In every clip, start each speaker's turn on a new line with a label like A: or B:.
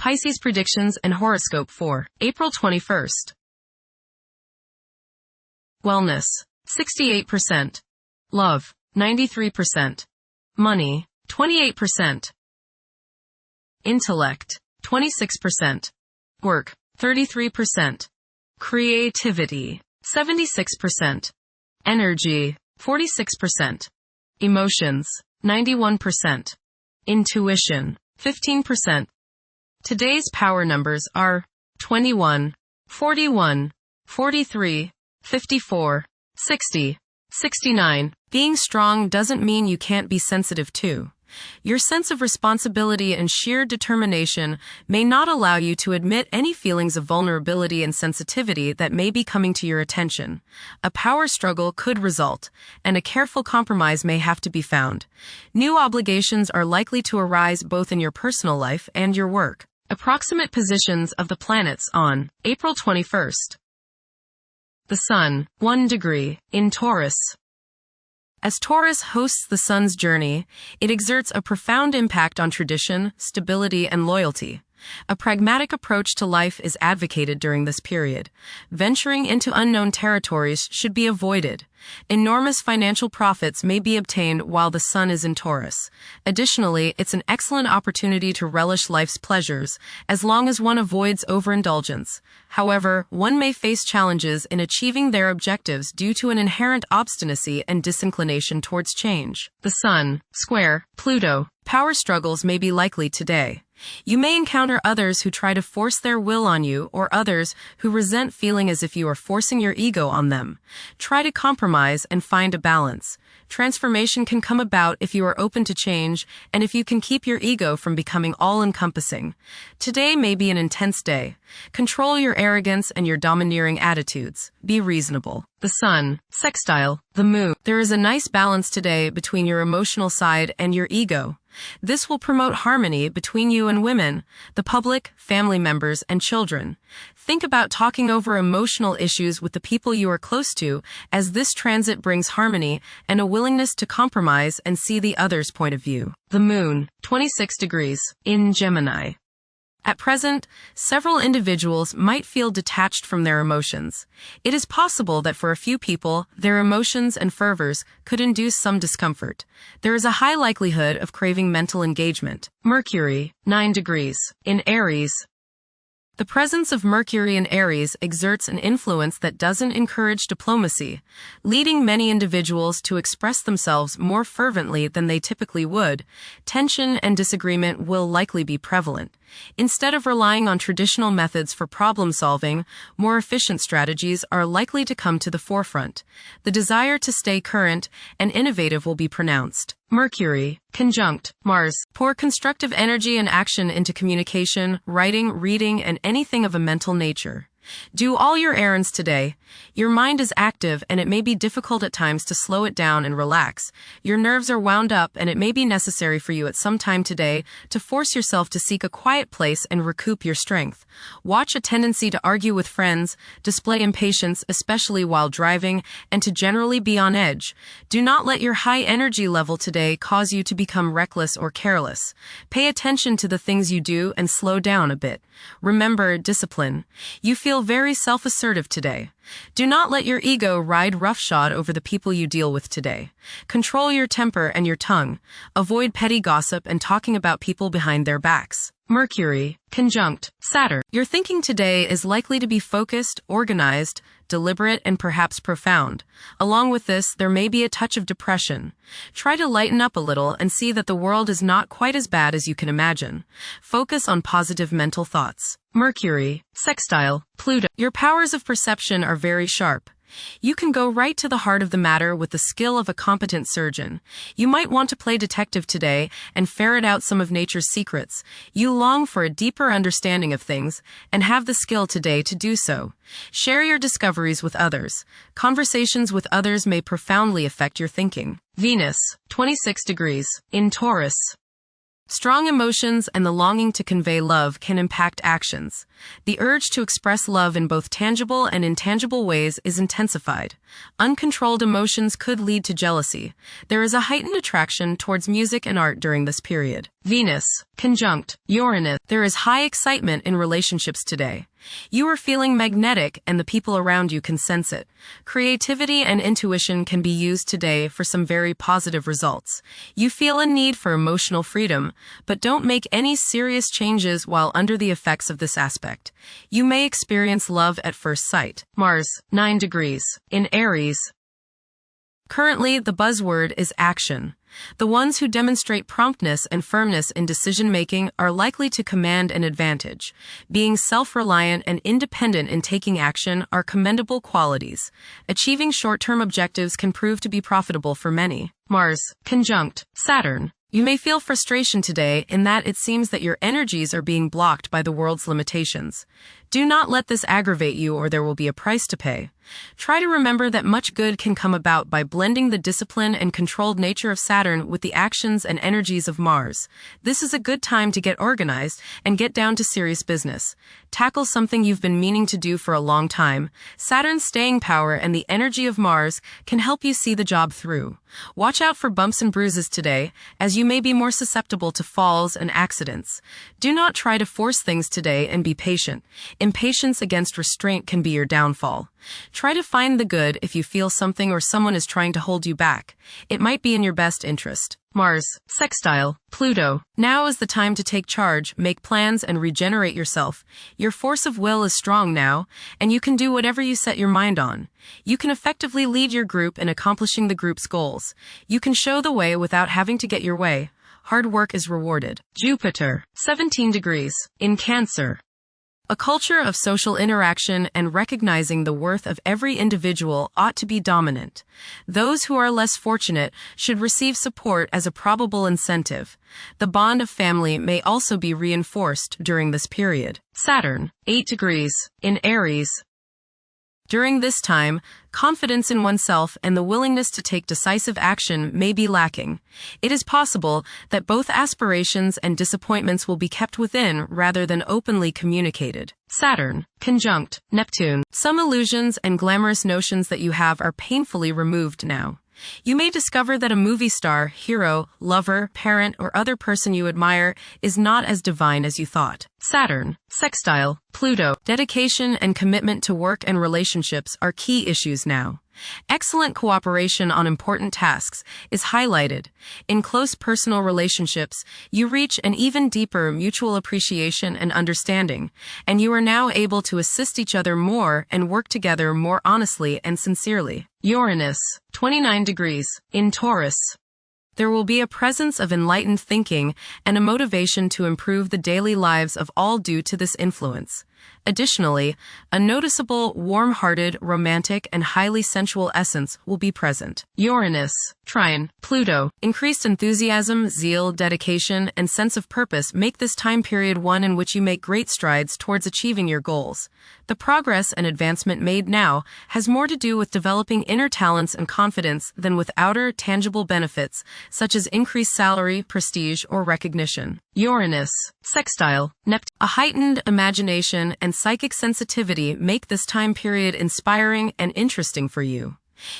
A: Pisces predictions and horoscope for April 21st. Wellness, 68%. Love, 93%. Money, 28%. Intellect, 26%. Work, 33%. Creativity, 76%. Energy, 46%. Emotions, 91%. Intuition, 15%. Today's power numbers are 21, 41, 43, 54, 60, 69. Being strong doesn't mean you can't be sensitive too. Your sense of responsibility and sheer determination may not allow you to admit any feelings of vulnerability and sensitivity that may be coming to your attention. A power struggle could result, and a careful compromise may have to be found. New obligations are likely to arise both in your personal life and your work. Approximate positions of the planets on April 21st. The Sun, 1 degree, in Taurus. As Taurus hosts the Sun's journey, it exerts a profound impact on tradition, stability, and loyalty. A pragmatic approach to life is advocated during this period. Venturing into unknown territories should be avoided. Enormous financial profits may be obtained while the Sun is in Taurus. Additionally, it's an excellent opportunity to relish life's pleasures, as long as one avoids overindulgence. However, one may face challenges in achieving their objectives due to an inherent obstinacy and disinclination towards change. The Sun, square, Pluto. Power struggles may be likely today. You may encounter others who try to force their will on you, or others who resent feeling as if you are forcing your ego on them. Try to compromise and find a balance. Transformation can come about if you are open to change and if you can keep your ego from becoming all-encompassing. Today may be an intense day. Control your arrogance and your domineering attitudes. Be reasonable. The Sun, sextile, the Moon. There is a nice balance today between your emotional side and your ego. This will promote harmony between you and women, the public, family members, and children. Think about talking over emotional issues with the people you are close to, as this transit brings harmony and a willingness to compromise and see the other's point of view. The Moon, 26 degrees, in Gemini. At present, several individuals might feel detached from their emotions. It is possible that for a few people, their emotions and fervors could induce some discomfort. There is a high likelihood of craving mental engagement. Mercury, 9 degrees, in Aries. The presence of Mercury in Aries exerts an influence that doesn't encourage diplomacy, leading many individuals to express themselves more fervently than they typically would. Tension and disagreement will likely be prevalent. Instead of relying on traditional methods for problem solving, more efficient strategies are likely to come to the forefront. The desire to stay current and innovative will be pronounced. Mercury, conjunct Mars. Pour constructive energy and action into communication, writing, reading, and anything of a mental nature. Do all your errands today. Your mind is active and it may be difficult at times to slow it down and relax. Your nerves are wound up and it may be necessary for you at some time today to force yourself to seek a quiet place and recoup your strength. Watch a tendency to argue with friends, display impatience, especially while driving, and to generally be on edge. Do not let your high energy level today cause you to become reckless or careless. Pay attention to the things you do and slow down a bit. Remember discipline. You feel very self-assertive today. Do not let your ego ride roughshod over the people you deal with today. Control your temper and your tongue. Avoid petty gossip and talking about people behind their backs. Mercury, conjunct Saturn. Your thinking today is likely to be focused, organized, deliberate, and perhaps profound. Along with this, there may be a touch of depression. Try to lighten up a little and see that the world is not quite as bad as you can imagine. Focus on positive mental thoughts. Mercury, sextile, Pluto. Your powers of perception are very sharp. You can go right to the heart of the matter with the skill of a competent surgeon. You might want to play detective today and ferret out some of nature's secrets. You long for a deeper understanding of things and have the skill today to do so. Share your discoveries with others. Conversations with others may profoundly affect your thinking. Venus, 26 degrees, in Taurus. Strong emotions and the longing to convey love can impact actions. The urge to express love in both tangible and intangible ways is intensified. Uncontrolled emotions could lead to jealousy. There is a heightened attraction towards music and art during this period. Venus, conjunct Uranus. There is high excitement in relationships today. You are feeling magnetic and the people around you can sense it. Creativity and intuition can be used today for some very positive results. You feel a need for emotional freedom, but don't make any serious changes while under the effects of this aspect. You may experience love at first sight. Mars, 9 degrees. In Aries. Currently, the buzzword is action. The ones who demonstrate promptness and firmness in decision-making are likely to command an advantage. Being self-reliant and independent in taking action are commendable qualities. Achieving short-term objectives can prove to be profitable for many. Mars, conjunct Saturn. You may feel frustration today in that it seems that your energies are being blocked by the world's limitations. Do not let this aggravate you or there will be a price to pay. Try to remember that much good can come about by blending the discipline and controlled nature of Saturn with the actions and energies of Mars. This is a good time to get organized and get down to serious business. Tackle something you've been meaning to do for a long time. Saturn's staying power and the energy of Mars can help you see the job through. Watch out for bumps and bruises today, as you may be more susceptible to falls and accidents. Do not try to force things today and be patient. Impatience against restraint can be your downfall. Try to find the good if you feel something or someone is trying to hold you back. It might be in your best interest. Mars, sextile Pluto. Now is the time to take charge, make plans, and regenerate yourself. Your force of will is strong now, and you can do whatever you set your mind on. You can effectively lead your group in accomplishing the group's goals. You can show the way without having to get your way. Hard work is rewarded. Jupiter, 17 degrees. In Cancer. A culture of social interaction and recognizing the worth of every individual ought to be dominant. Those who are less fortunate should receive support as a probable incentive. The bond of family may also be reinforced during this period. Saturn, 8 degrees. In Aries. During this time, confidence in oneself and the willingness to take decisive action may be lacking. It is possible that both aspirations and disappointments will be kept within rather than openly communicated. Saturn, conjunct Neptune. Some illusions and glamorous notions that you have are painfully removed now. You may discover that a movie star, hero, lover, parent, or other person you admire is not as divine as you thought. Saturn, sextile Pluto. Dedication and commitment to work and relationships are key issues now. Excellent cooperation on important tasks is highlighted. In close personal relationships, you reach an even deeper mutual appreciation and understanding, and you are now able to assist each other more and work together more honestly and sincerely. Uranus, 29 degrees. In Taurus. There will be a presence of enlightened thinking and a motivation to improve the daily lives of all due to this influence. Additionally, a noticeable, warm-hearted, romantic, and highly sensual essence will be present. Uranus, trine Pluto. Increased enthusiasm, zeal, dedication, and sense of purpose make this time period one in which you make great strides towards achieving your goals. The progress and advancement made now has more to do with developing inner talents and confidence than with outer, tangible benefits, such as increased salary, prestige, or recognition. Uranus, sextile Neptune. A heightened imagination and psychic sensitivity make this time period inspiring and interesting for you.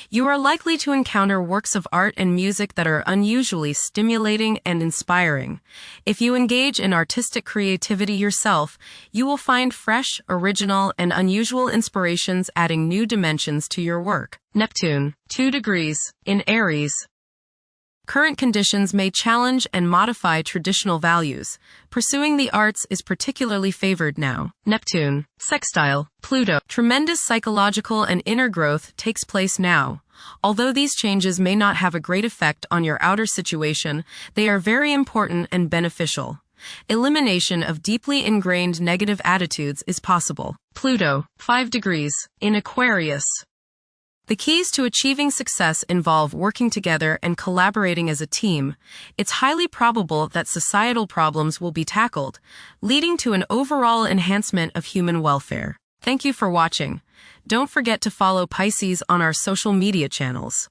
A: You are likely to encounter works of art and music that are unusually stimulating and inspiring. If you engage in artistic creativity yourself, you will find fresh, original, and unusual inspirations adding new dimensions to your work. Neptune, 2 degrees. In Aries. Current conditions may challenge and modify traditional values. Pursuing the arts is particularly favored now. Neptune, sextile Pluto. Tremendous psychological and inner growth takes place now. Although these changes may not have a great effect on your outer situation, they are very important and beneficial. Elimination of deeply ingrained negative attitudes is possible. Pluto, 5 degrees. In Aquarius. The keys to achieving success involve working together and collaborating as a team. It's highly probable that societal problems will be tackled, leading to an overall enhancement of human welfare. Thank you for watching. Don't forget to follow Pisces on our social media channels.